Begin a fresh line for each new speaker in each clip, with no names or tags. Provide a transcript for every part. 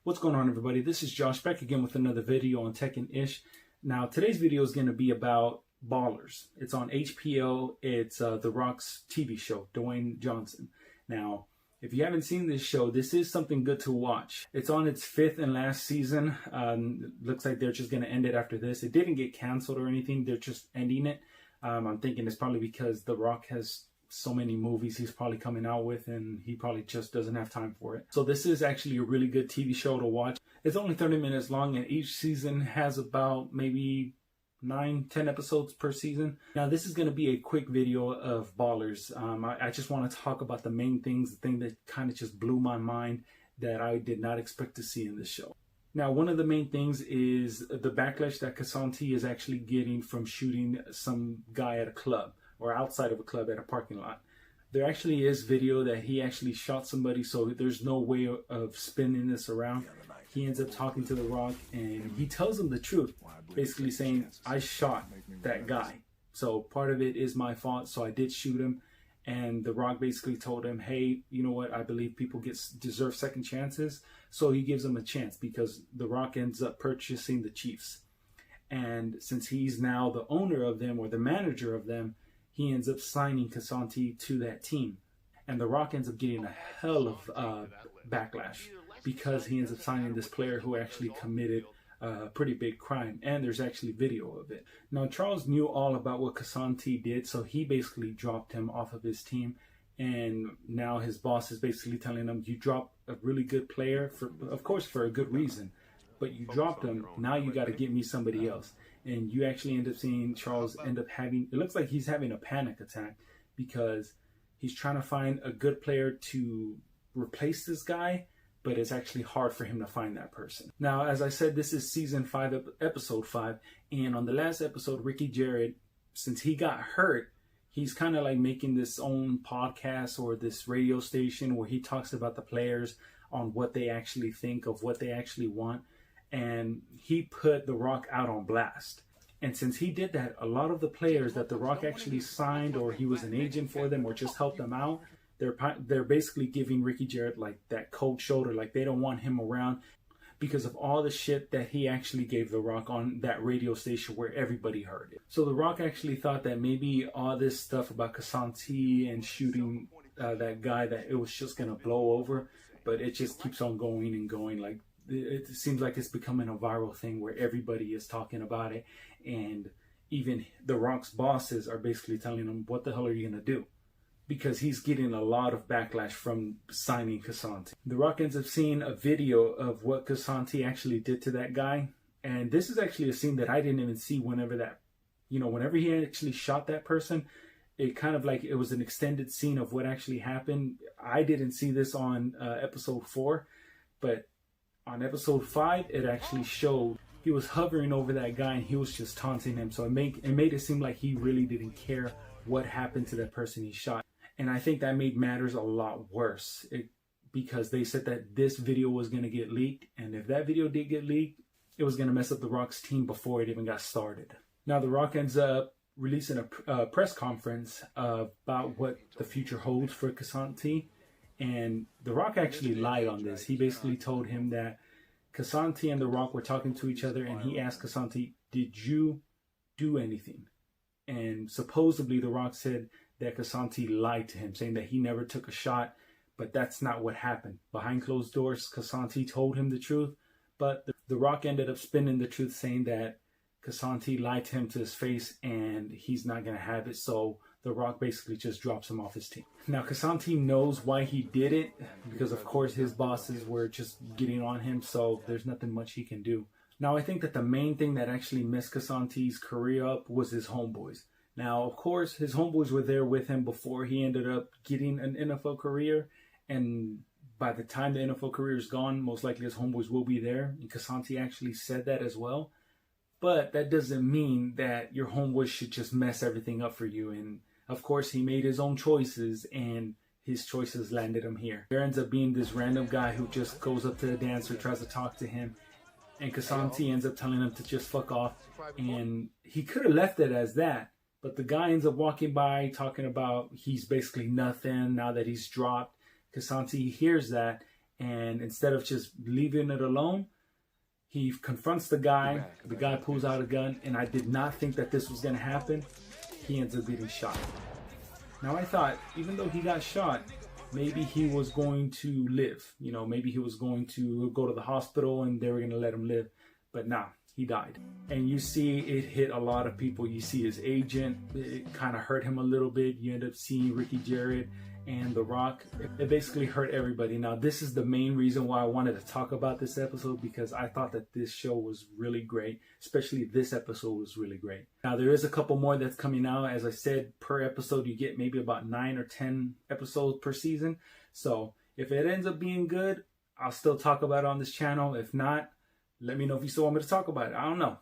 What's going on, everybody? This is Josh back again with another video on Tech and Ish. Now, today's video is going to be about Ballers. It's on HBO. It's The Rock's TV show, Dwayne Johnson. Now, if you haven't seen this show, this is something good to watch. It's on its 5th and last season. Looks like they're just going to end it after this. It didn't get canceled or anything. They're just ending it. I'm thinking it's probably because The Rock has so many movies he's probably coming out with, and he probably just doesn't have time for it. So this is actually a really good TV show to watch. It's only 30 minutes long, and each season has about maybe 9-10 episodes per season. Now this is going to be a quick video of Ballers. I just want to talk about the main things, the thing that kind of just blew my mind that I did not expect to see in this show. Now, one of the main things is the backlash that Kazan T is actually getting from shooting some guy at a club, or outside of a club at a parking lot. There actually is video that he actually shot somebody, so there's no way of spinning this around. He ends up talking to The Rock, and he tells him the truth, basically saying, I shot that guy. So part of it is my fault, so I did shoot him. And The Rock basically told him, hey, you know what, I believe people deserve second chances. So he gives him a chance, because The Rock ends up purchasing the Chiefs. And since he's now the owner of them, or the manager of them, he ends up signing Kazan T to that team. And The Rock ends up getting a hell of backlash, because he ends up signing this player who actually committed a pretty big crime. And there's actually video of it. Now, Charles knew all about what Kazan T did, so he basically dropped him off of his team. And now his boss is basically telling him, you dropped a really good player, of course, for a good reason. But you dropped him, now you got to get me somebody else. And you actually end up seeing Charles end up having, it looks like he's having a panic attack, because he's trying to find a good player to replace this guy, but it's actually hard for him to find that person. Now, as I said, this is season 5, episode 5. And on the last episode, Jerret, since he got hurt, he's kind of like making this own podcast or this radio station where he talks about the players on what they actually think of, what they actually want. And he put The Rock out on blast. And since he did that, a lot of the players that The Rock actually signed, or he was an agent for them, or just helped them out, they're basically giving Jerret like that cold shoulder, like they don't want him around, because of all the shit that he actually gave The Rock on that radio station where everybody heard it. So The Rock actually thought that maybe all this stuff about Kazan T and shooting that guy, that it was just gonna blow over, but it just keeps on going and going. Like, it seems like it's becoming a viral thing where everybody is talking about it, and even The Rock's bosses are basically telling him, what the hell are you gonna do? Because he's getting a lot of backlash from signing Kazan T. The Rock ends up seeing a video of what Kazan T actually did to that guy, and this is actually a scene that I didn't even see whenever he actually shot that person. It kind of like, it was an extended scene of what actually happened. I didn't see this on episode 4, but on episode 5, it actually showed he was hovering over that guy and he was just taunting him. So it made it seem like he really didn't care what happened to that person he shot. And I think that made matters a lot worse, because they said that this video was going to get leaked. And if that video did get leaked, it was going to mess up The Rock's team before it even got started. Now, The Rock ends up releasing a press conference about what the future holds for Kazan T. And The Rock actually lied on this. He basically told him that Kazan T and The Rock were talking to each other, and he asked Kazan T, did you do anything? And supposedly The Rock said that Kazan T lied to him, saying that he never took a shot, but that's not what happened. Behind closed doors, Kazan T told him the truth, but The Rock ended up spinning the truth, saying that Kazan T lied to him to his face and he's not going to have it. So The Rock basically just drops him off his team. Now, Kazan T knows why he did it, because of course his bosses were just getting on him, so there's nothing much he can do. Now, I think that the main thing that actually messed Kazan T's career up was his homeboys. Now, of course, his homeboys were there with him before he ended up getting an NFL career. And by the time the NFL career is gone, most likely his homeboys will be there. And Kazan T actually said that as well. But that doesn't mean that your homeboys should just mess everything up for you. And of course, he made his own choices, and his choices landed him here. There ends up being this random guy who just goes up to the dancer, tries to talk to him. And Kazan T ends up telling him to just fuck off. And he could have left it as that. But the guy ends up walking by talking about he's basically nothing now that he's dropped. Kazan T hears that, And instead of just leaving it alone, he confronts the guy. The guy pulls out a gun, and I did not think that this was going to happen. He ends up getting shot. Now I thought, even though he got shot, maybe he was going to live. You know, maybe he was going to go to the hospital and they were going to let him live. But nah, he died. And you see it hit a lot of people. You see his agent, it kind of hurt him a little bit. You end up seeing Ricky Jerret and The Rock. It basically hurt everybody. Now, this is the main reason why I wanted to talk about this episode, because I thought that this show was really great. Especially this episode was really great. Now, there is a couple more that's coming out. As I said, per episode, you get maybe about 9 or 10 episodes per season. So if it ends up being good, I'll still talk about it on this channel. If not, let me know if you still want me to talk about it. I don't know.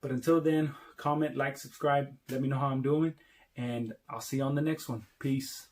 But until then, comment, like, subscribe. Let me know how I'm doing. And I'll see you on the next one. Peace.